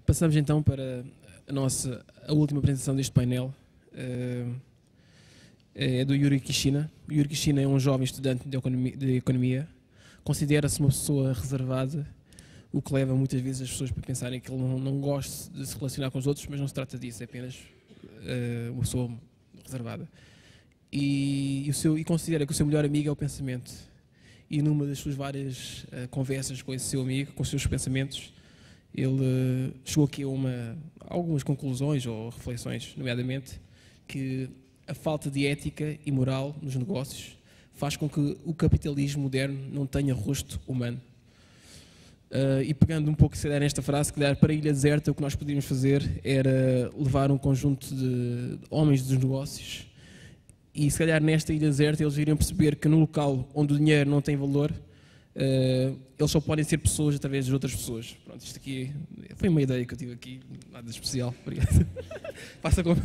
Passamos então para a última apresentação deste painel. É do Yuri Kishina. O Yuri Kishina é um jovem estudante de economia. Considera-se uma pessoa reservada, o que leva muitas vezes as pessoas para pensarem que ele não gosta de se relacionar com os outros, mas não se trata disso, é apenas uma pessoa reservada. E considera que o seu melhor amigo é o pensamento. E numa das suas várias conversas com esse seu amigo, com os seus pensamentos, ele chegou aqui a algumas conclusões ou reflexões, nomeadamente que a falta de ética e moral nos negócios faz com que o capitalismo moderno não tenha rosto humano. E pegando um pouco, se calhar, nesta frase, que para a Ilha Deserta o que nós podíamos fazer era levar um conjunto de homens dos negócios e, se calhar, nesta Ilha Deserta eles iriam perceber que no local onde o dinheiro não tem valor, eles só podem ser pessoas através de outras pessoas. Pronto, isto aqui foi uma ideia que eu tive aqui, nada de especial. Obrigado. Passa com...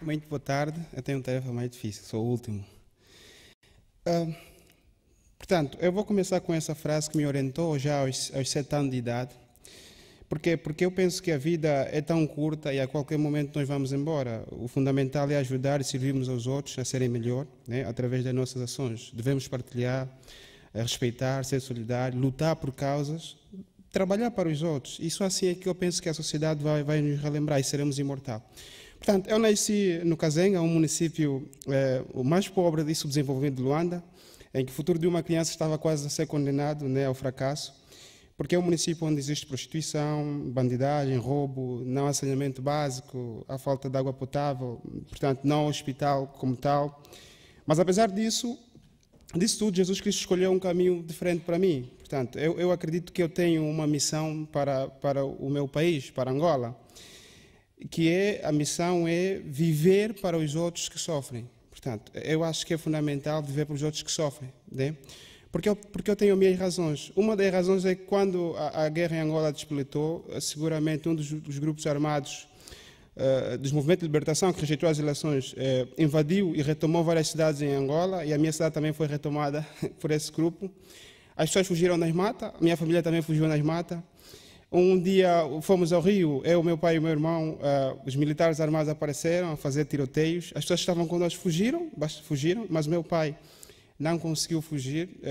Muito boa tarde. Eu tenho uma tarefa mais difícil, sou o último. Portanto, eu vou começar com essa frase que me orientou já aos 7 anos de idade. Porque eu penso que a vida é tão curta e a qualquer momento nós vamos embora. O fundamental é ajudar e servirmos aos outros a serem melhor, né, através das nossas ações. Devemos partilhar, respeitar, ser solidário, lutar por causas, trabalhar para os outros. Isso assim é que eu penso que a sociedade vai nos relembrar e seremos imortais. Portanto, eu nasci no Kazenga, um município o mais pobre e subdesenvolvido de Luanda, em que o futuro de uma criança estava quase a ser condenado, né, ao fracasso, porque é um município onde existe prostituição, bandidagem, roubo, não há saneamento básico, há falta de água potável, portanto, não há hospital como tal. Mas, apesar disso tudo, Jesus Cristo escolheu um caminho diferente para mim. Portanto, eu acredito que eu tenho uma missão para o meu país, para Angola, que a missão é viver para os outros que sofrem. Portanto, eu acho que é fundamental viver para os outros que sofrem, né? Porque eu tenho minhas razões. Uma das razões é que quando a guerra em Angola despletou, seguramente um dos grupos armados dos movimentos de libertação que rejeitou as eleições invadiu e retomou várias cidades em Angola, e a minha cidade também foi retomada por esse grupo. As pessoas fugiram nas matas, a minha família também fugiu nas matas. Um dia fomos ao Rio, eu, meu pai e meu irmão, os militares armados apareceram a fazer tiroteios. As pessoas que estavam conosco fugiram, mas o meu pai não conseguiu fugir,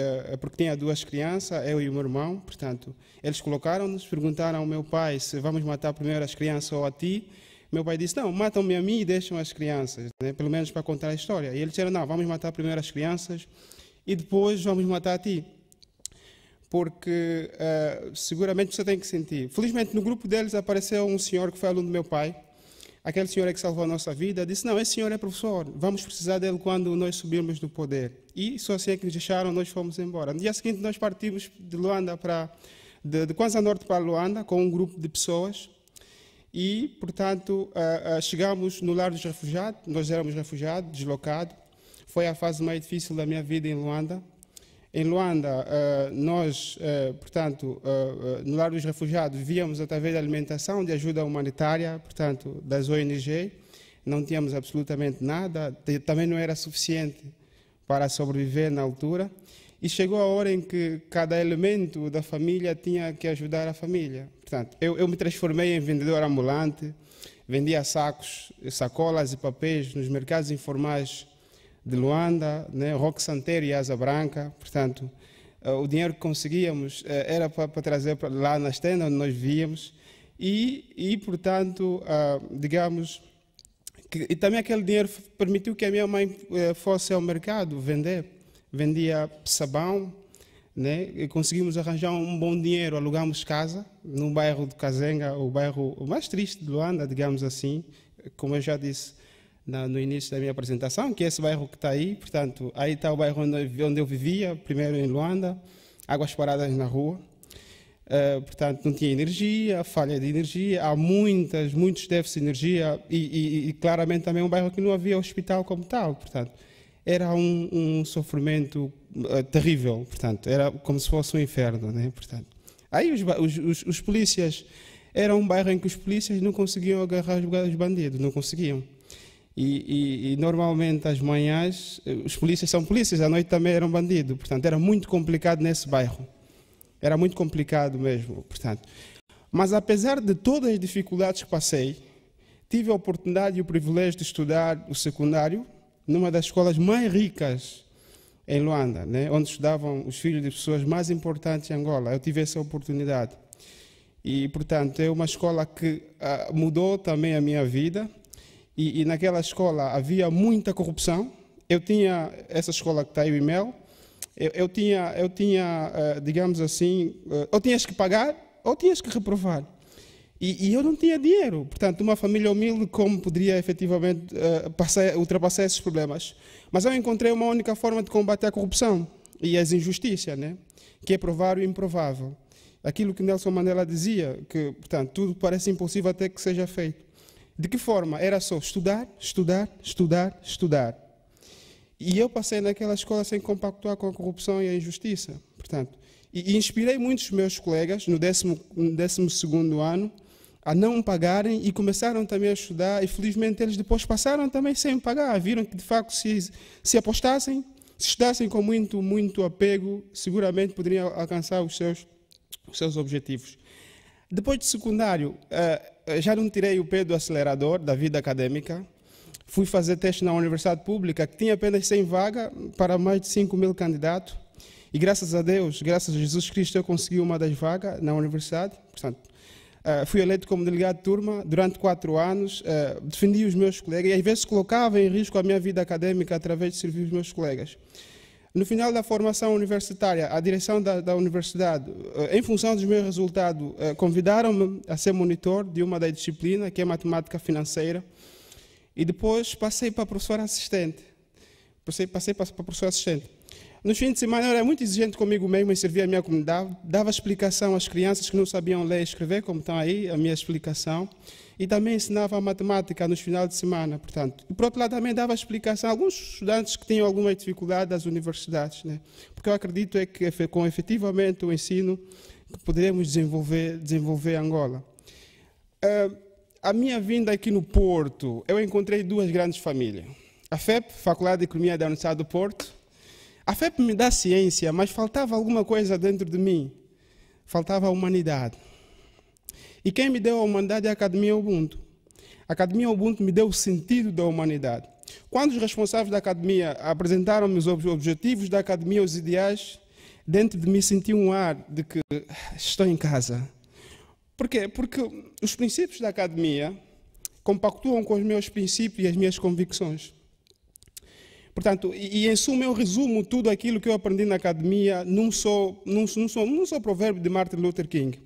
porque tinha 2 crianças, eu e o meu irmão. Portanto, eles colocaram-nos, perguntaram ao meu pai se vamos matar primeiro as crianças ou a ti. Meu pai disse, não, matam-me a mim e deixam as crianças, né, pelo menos para contar a história. E eles disseram, não, vamos matar primeiro as crianças e depois vamos matar a ti. Porque seguramente você tem que sentir. Felizmente, no grupo deles apareceu um senhor que foi aluno do meu pai. Aquele senhor é que salvou a nossa vida. Disse, não, esse senhor é professor, vamos precisar dele quando nós subirmos no poder. E só assim é que nos deixaram, nós fomos embora. No dia seguinte, nós partimos de Luanda de Kwanza Norte para Luanda, com um grupo de pessoas. E, portanto, chegamos no lar dos refugiados. Nós éramos refugiados, deslocados. Foi a fase mais difícil da minha vida em Luanda. Em Luanda, nós, portanto, no lar dos refugiados, víamos através da alimentação, de ajuda humanitária, portanto, das ONG. Não tínhamos absolutamente nada, também não era suficiente para sobreviver na altura. E chegou a hora em que cada elemento da família tinha que ajudar a família. Portanto, eu me transformei em vendedor ambulante, vendia sacos, sacolas e papéis nos mercados informais de Luanda, né, Roque Santeiro e Asa Branca. Portanto, o dinheiro que conseguíamos era para trazer lá nas tendas onde nós vivíamos e portanto, digamos, e também aquele dinheiro permitiu que a minha mãe fosse ao mercado vender. Vendia sabão, né, e conseguimos arranjar um bom dinheiro, alugamos casa no bairro de Kazenga, o bairro mais triste de Luanda, digamos assim, como eu já disse no início da minha apresentação, que é esse bairro que está aí. Portanto, aí está o bairro onde eu vivia, primeiro em Luanda, águas paradas na rua. Portanto, não tinha energia, falha de energia, há muitos déficits de energia e claramente também um bairro que não havia hospital como tal. Portanto, era um sofrimento terrível, portanto, era como se fosse um inferno, né? Portanto, aí os polícias, era um bairro em que os polícias não conseguiam agarrar os bandidos, não conseguiam. E normalmente às manhãs, os polícias são polícias, à noite também eram bandidos. Portanto, era muito complicado nesse bairro. Era muito complicado mesmo, portanto. Mas apesar de todas as dificuldades que passei, tive a oportunidade e o privilégio de estudar o secundário numa das escolas mais ricas em Luanda, né, onde estudavam os filhos de pessoas mais importantes em Angola. Eu tive essa oportunidade. E, portanto, é uma escola que mudou também a minha vida. E naquela escola havia muita corrupção. Eu tinha essa escola que está aí, o e-mail. Eu tinha, digamos assim, ou tinhas que pagar ou tinhas que reprovar. E eu não tinha dinheiro. Portanto, uma família humilde, como poderia efetivamente ultrapassar esses problemas? Mas eu encontrei uma única forma de combater a corrupção e as injustiças, né? Que é provar o improvável. Aquilo que Nelson Mandela dizia, que, portanto, tudo parece impossível até que seja feito. De que forma? Era só estudar, estudar, estudar, estudar. E eu passei naquela escola sem compactuar com a corrupção e a injustiça. Portanto, e inspirei muitos meus colegas no 12º ano a não pagarem e começaram também a estudar, e felizmente eles depois passaram também sem pagar. Viram que de facto se apostassem, se estudassem com muito apego, seguramente poderiam alcançar os seus objetivos. Depois de secundário, já não tirei o pé do acelerador da vida acadêmica. Fui fazer teste na Universidade Pública, que tinha apenas 100 vagas para mais de 5.000 candidatos. E graças a Deus, graças a Jesus Cristo, eu consegui uma das vagas na universidade. Portanto, fui eleito como delegado de turma durante 4 anos, defendi os meus colegas e às vezes colocava em risco a minha vida acadêmica através de servir os meus colegas. No final da formação universitária, a direção da universidade, em função dos meus resultados, convidaram-me a ser monitor de uma das disciplinas, que é matemática financeira, e depois passei para professor assistente. Passei para professor assistente. Nos fins de semana eu era muito exigente comigo mesmo em servir a minha comunidade, dava explicação às crianças que não sabiam ler e escrever, como estão aí, a minha explicação, e também ensinava a matemática nos finais de semana, portanto. E por outro lado também dava explicação a alguns estudantes que tinham alguma dificuldade das universidades, né? Porque eu acredito que com efetivamente o ensino que poderemos desenvolver Angola. A minha vinda aqui no Porto, eu encontrei 2 grandes famílias. A FEP, Faculdade de Economia da Universidade do Porto. A FEP me dá ciência, mas faltava alguma coisa dentro de mim. Faltava a humanidade. E quem me deu a humanidade é a Academia Ubuntu. A Academia Ubuntu me deu o sentido da humanidade. Quando os responsáveis da Academia apresentaram-me os objetivos da Academia, os ideais, dentro de mim senti um ar de que estou em casa. Por quê? Porque os princípios da Academia compactuam com os meus princípios e as minhas convicções. Portanto, e em suma eu resumo tudo aquilo que eu aprendi na Academia num só provérbio de Martin Luther King.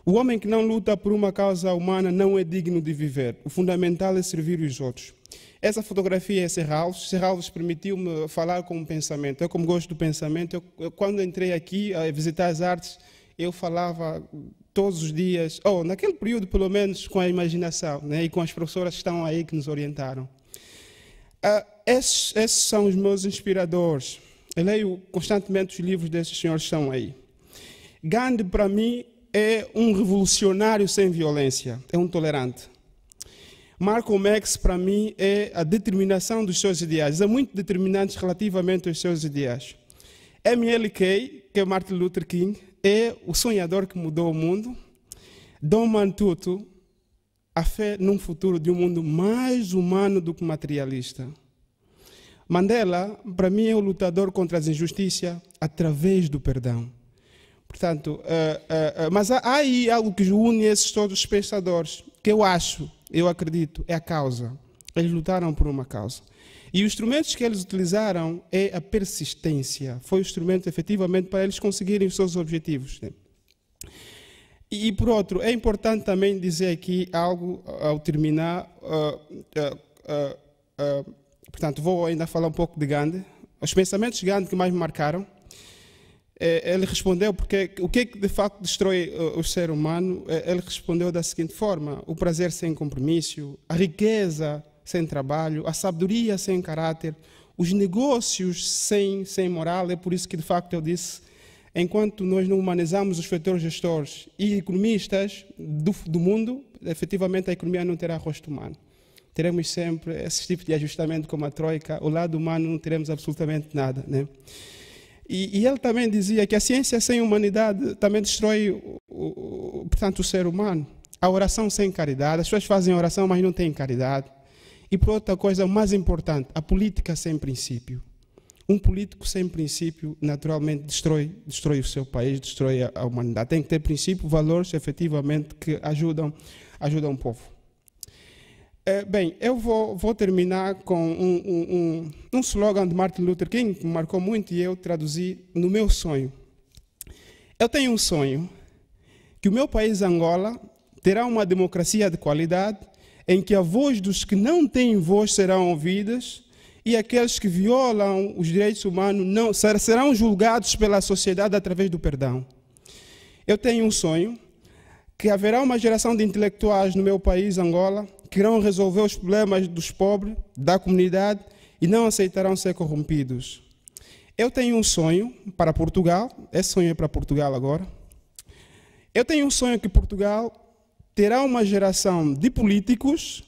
O homem que não luta por uma causa humana não é digno de viver. O fundamental é servir os outros. Essa fotografia é Serralves. Serralves permitiu-me falar com o pensamento. Eu, como gosto do pensamento, quando entrei aqui a visitar as artes, eu falava todos os dias, naquele período pelo menos, com a imaginação, né, e com as professoras que estão aí que nos orientaram. Esses são os meus inspiradores. Eu leio constantemente os livros desses senhores que estão aí. Gandhi, para mim, é um revolucionário sem violência, é um tolerante. Malcolm X, para mim, é a determinação dos seus ideais, é muito determinante relativamente aos seus ideais. MLK, que é Martin Luther King, é o sonhador que mudou o mundo. Desmond Tutu, a fé num futuro de um mundo mais humano do que materialista. Mandela, para mim, é o lutador contra as injustiças através do perdão. Portanto, mas há aí algo que une esses todos os pensadores, que eu acredito, é a causa. Eles lutaram por uma causa. E os instrumentos que eles utilizaram é a persistência. Foi o instrumento, efetivamente, para eles conseguirem os seus objetivos. Né? E, por outro, é importante também dizer aqui algo ao terminar. Portanto, vou ainda falar um pouco de Gandhi. Os pensamentos de Gandhi que mais me marcaram. Ele respondeu porque o que de facto destrói o ser humano. Ele respondeu da seguinte forma: o prazer sem compromisso, a riqueza sem trabalho, a sabedoria sem caráter, os negócios sem moral. É por isso que de facto eu disse, enquanto nós não humanizamos os fatores gestores e economistas do mundo, efetivamente a economia não terá rosto humano. teremos sempre esse tipo de ajustamento como a Troika, o lado humano não teremos absolutamente nada, né? E ele também dizia que a ciência sem humanidade também destrói, portanto, o ser humano. A oração sem caridade, as pessoas fazem oração, mas não têm caridade. E por outra coisa, o mais importante, a política sem princípio. Um político sem princípio, naturalmente, destrói o seu país, destrói a humanidade. Tem que ter princípio, valores, efetivamente, que ajudam o povo. Bem, eu vou terminar com um slogan de Martin Luther King, que me marcou muito, e eu traduzi no meu sonho. Eu tenho um sonho que o meu país, Angola, terá uma democracia de qualidade, em que a voz dos que não têm voz serão ouvidas, e aqueles que violam os direitos humanos serão julgados pela sociedade através do perdão. Eu tenho um sonho que haverá uma geração de intelectuais no meu país, Angola, que irão resolver os problemas dos pobres, da comunidade, e não aceitarão ser corrompidos. Eu tenho um sonho para Portugal, esse sonho é para Portugal agora. Eu tenho um sonho que Portugal terá uma geração de políticos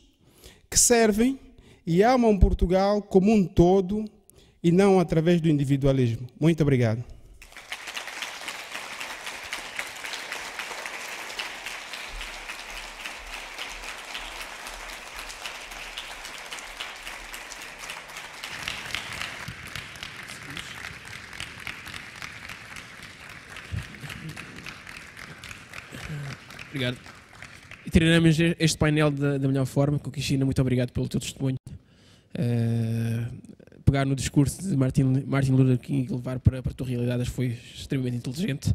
que servem e amam Portugal como um todo e não através do individualismo. Muito obrigado. Obrigado. E terminamos este painel da melhor forma. Com Kishina, muito obrigado pelo teu testemunho. Pegar no discurso de Martin Luther King e levar para a tua realidade foi extremamente inteligente.